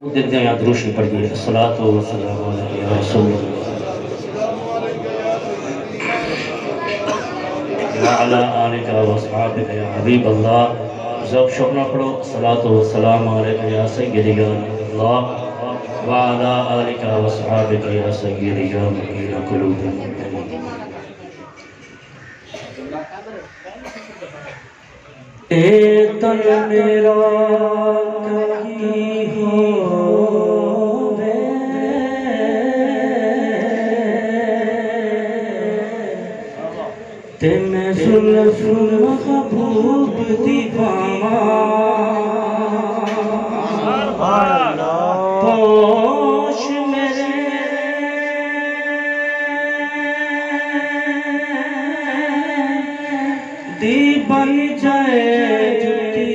देते हैं दुरूद पढ़िए अस्सलातु वस्सलामु अलैका या रसूलल्लाह व अला आलिका व अस्हाबिका या हबीबल्लाह। ज़ौक़ शौक़ ना पढ़ो अस्सलातु वस्सलामु अलैका या सय्यदी या नबीयल्लाह व अला आलिका व अस्हाबिका या सय्यदी या मुकीन कुलूबिल मुमिनीन। ए तन मेरा कहीं हो ते मैं सुन सुन महबूब दीवाना पोश मेरे दी बन जाए जुटी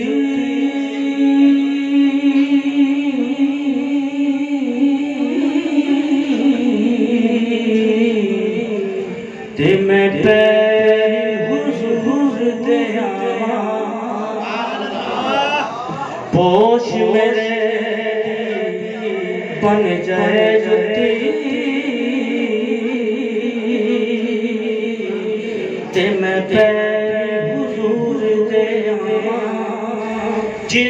ते मैं पोश मेरे बन जाए जुटी ते मैं पैर हुजूर दे जे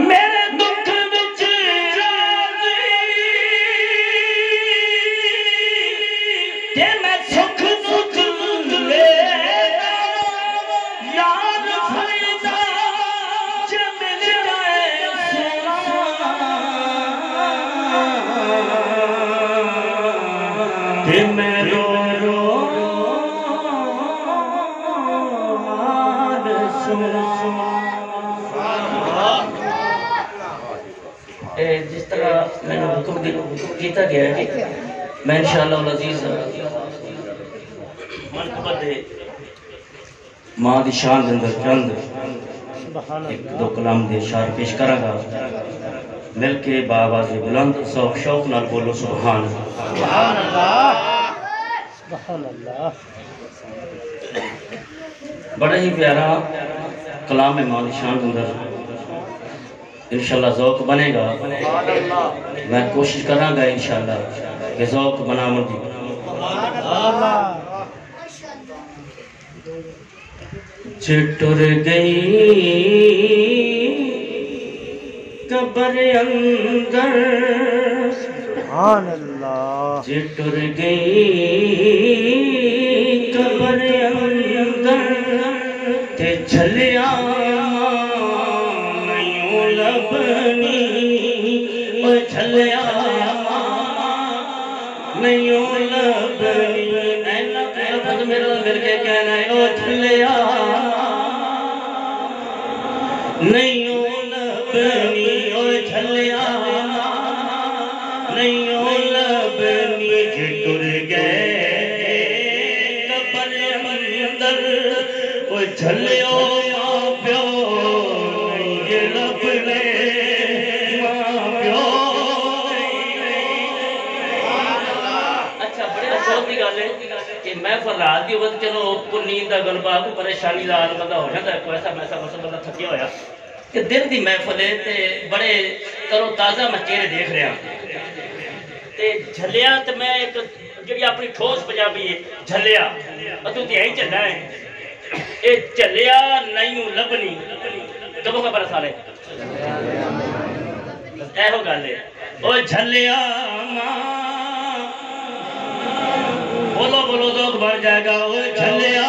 मेरे दुख विच ते मैं सुख मैं रो रो जिस तरह मैंने हुक्म किया गया है मैं इंशाअल्लाह अज़ीज़ मां दी शान के अंदर चंद एक दो कलाम दे शार पेश करांगा। मिल के बावाज़ बुलंद शौक़ शौक़ नाल बोलो सुभान अल्लाह। बड़ा ही प्यारा कलाम है मां दी शान के अंदर इंशाअल्लाह ज़ौक़ बनेगा। मैं कोशिश करांगा इंशाअल्लाह कि ज़ौक़ बनावन दी। चिटुर गई कब्र अंदर सुभान अल्लाह चिटुर गई कब्र अंदर ते झलिया नहीं लबनी ओ झलिया नहीं लबनी ऐना लफ्ज़ मेरा करके कहना है ओ झलिया नहीं लबनी ओ झलिया नहीं लबनी चिटुर गए कब्र अंदर ओ झलियो मां प्यो नहीं लबने मां प्यो। अच्छा बड़े अफसोस की गल है कि महफिल रात दी होवे चलो को नींद दा गलबा को परेशानी दा हाल बंदा हो जाता है कोई ऐसा मैसा बंदा थकिया होया कि दिन की महफिल है ते बड़े तरो ताज़ा मैं चेहरे देख रहा ते झलिया ते मैं एक जी अपनी ठोस पंजाबी है झलिया तू तो यही चलना है ये झलिया नहीं लभनी कबो का बरसा ले एहो गल है ओ झलिया बोलो बोलो ज़ौक़ बढ़ जाएगा ओ झलिया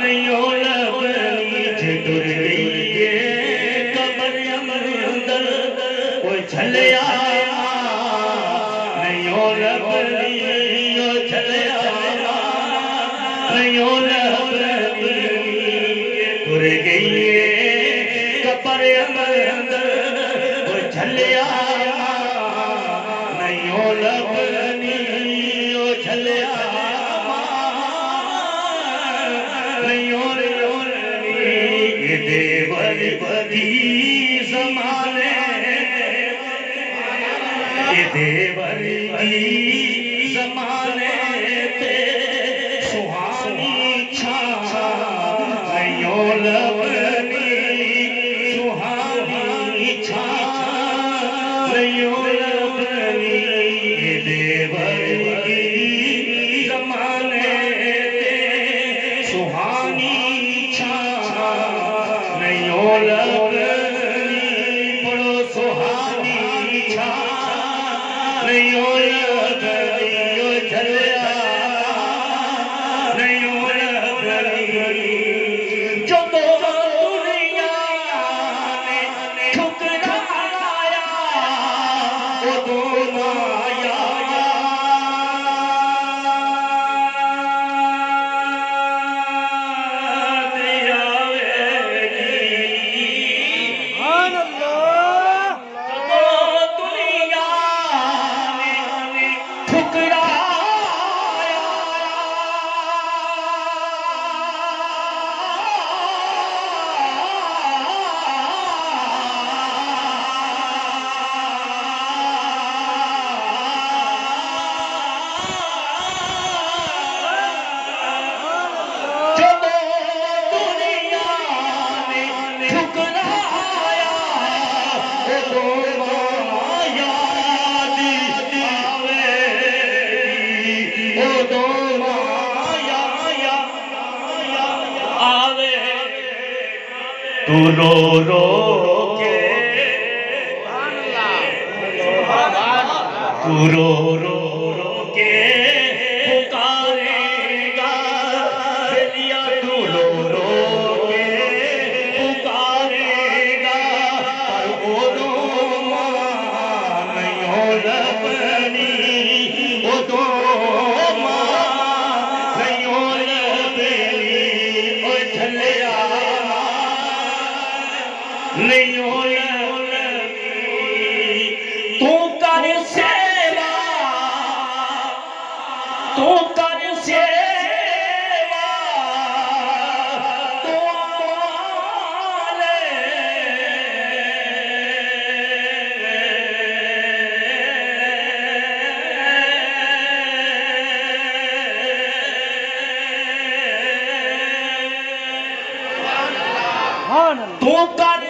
नहीं लभनी चिटुर गई कब्र अंदर ओ झलिया नहीं लभनी ओ झलिया नहीं लभनी चिटुर गई कब्र अंदर ओ झलिया नहीं लभनी ओ झलिया देवर बदी ज़माने देवर ज़माने ते सुहानी छायो लबनी सुहानी छायो लबनी देवरी जमाने सुहानी छायो लबनी पड़ो सुहानी छायो लबनी झलिया जो तो दुनिया ने ठुकराया वो तो माया तू रो रो के तू रो रो के पुकारेगा बेलिया तू रो रो के पुकारेगा पर वो दो माँ नहीं लबनी वो दो माँ नहीं लबनी ओ झलिया नहीं हो तू कर सेवा तू कर सेवा तू माले तू कर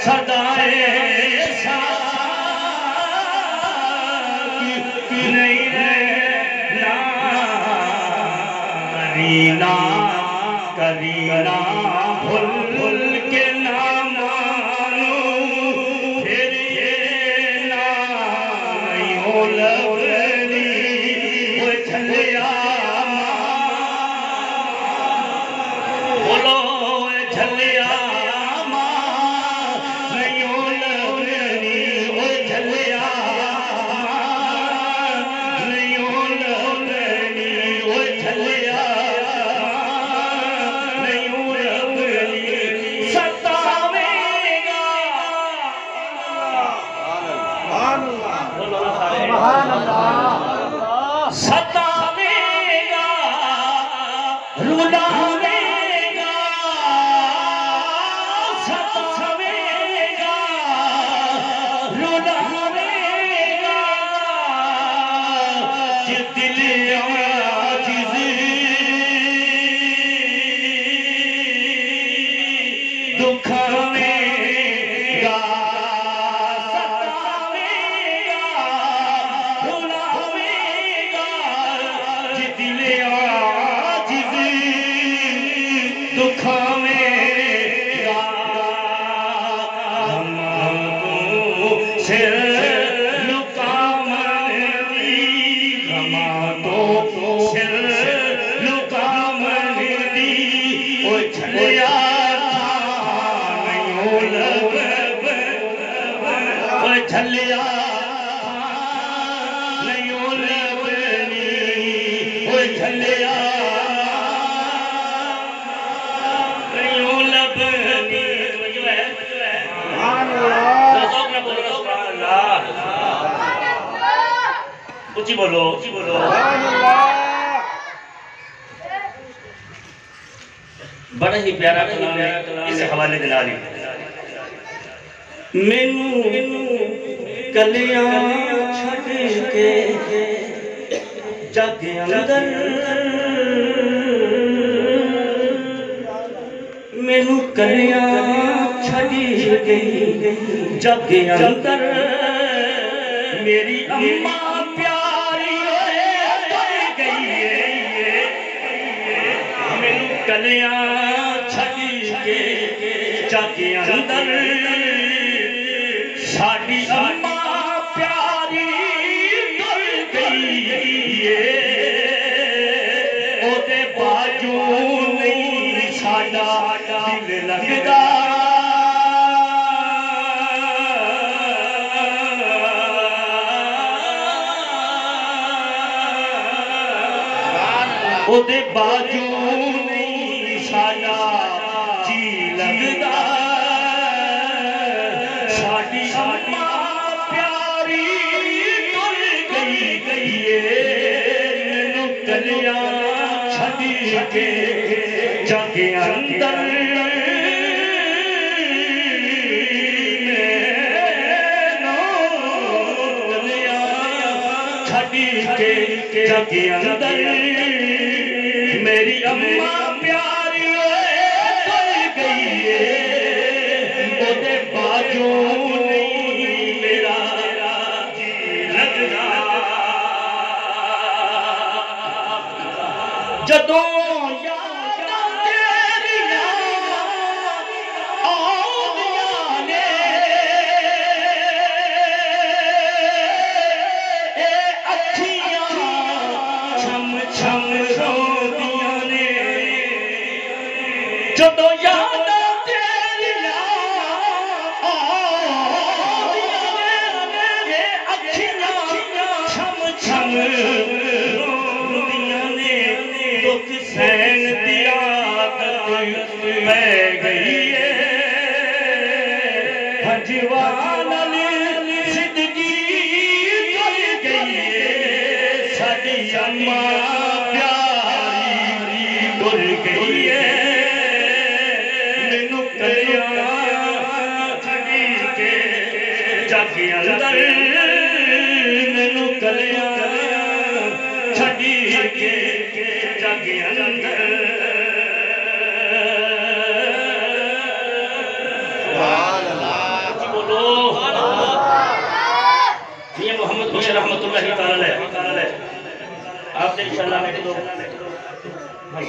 सदाए नहीं रहना करीना करीना भूल भूल के ना मानो फिर ये ना नहीं लबनी वो झलिया बोलो झलिया सतावेगा रुलावेगा सतावेगा रुलावेगा ये दिल आजिज़ दुखावेगा दुखावेगा हमको सिर लुकामनी हमको सिर लुकामनी ओ झलिया नहीं लब ओ झलिया नहीं लबनी ओ झलिया ऊंची बोलो ऊंची बोलो बड़ा ही प्यारा कलाम है इस हवाले दे नाल ही मैनू कलियां छड़ के जग अंदर मैनू कलियां छड़ी गई जग अंदर मेरी अम्मा प्यारी तुर गई मैनू कलियां छड़ी के जग अंदर साडी अम्मा प्यारी तुर गई ओदे बाजू नहीं साडा दिल लगदा ओदे बाजू नहीं साडा जी लगदा साडी अम्मा प्यारी तुर गई मैनू कलियां छड़ी के जग अंदर के जग अंदर मेरी अम्मा प्यारी तुर गई ओदे बाजू नहीं मेरा जी लगदा जदों जदों याद तेरियां आउंदियां ने अखियां छम छम रोंदियां ने दुख सहन दी आदत पै गई है हंजवान जिंदगी तुर गई साडी अम्मा प्यारी तुर गई है अंदर मैनू कलियां छड़ी के जग अंदर बोलो ये मोहम्मद बशीर रहमतुल्लाह तआला आपने इंशाअल्लाह में तो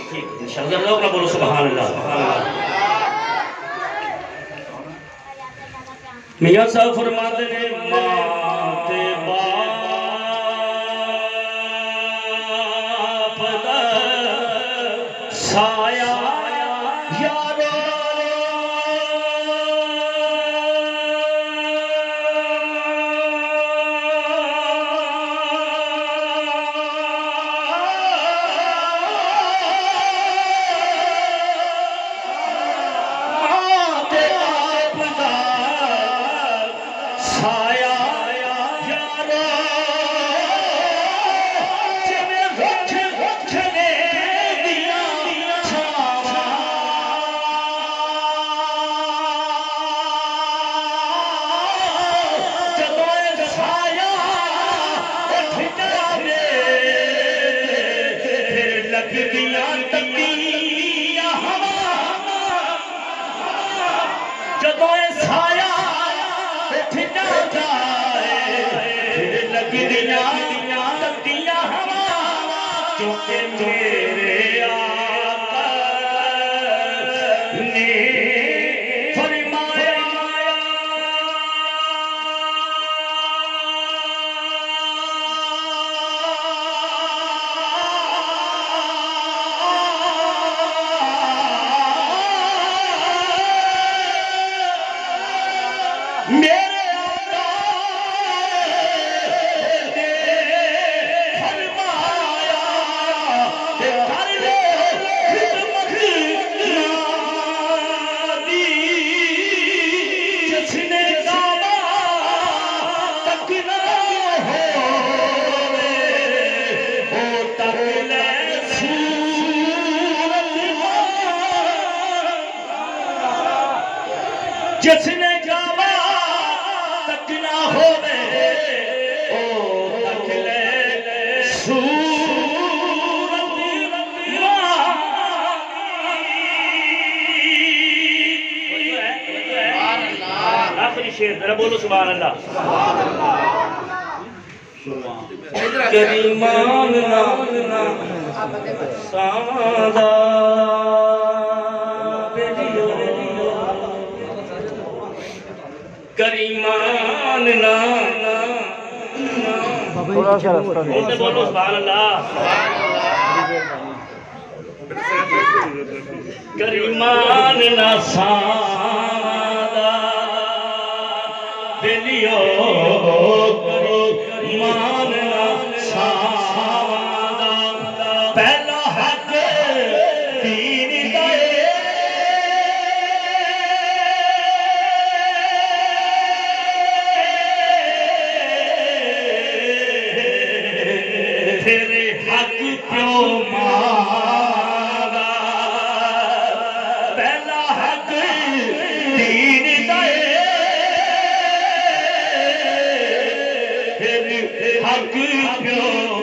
ठीक इंशाअल्लाह लोग ना बोलो सुभान अल्लाह मियां साहब फरमाते ने मां ते बाप दा साया यारो मेरे आका ने फरमाया मेरे जिसने जावा तक ना होवे ओ तक ले सूरत आखिरी शेर जरा बोलो सुभान अल्लाह। करीमान ना सादा करीमान ना थोड़ा सा रास्ता दे। बोलते बोलो सुभान अल्लाह। करीमान ना सादा बेलियो करीमान ना सादा पहला हक दीन दाए तेरे हक प्यो मादा पहला हक दीन दाए फिर हक प्यो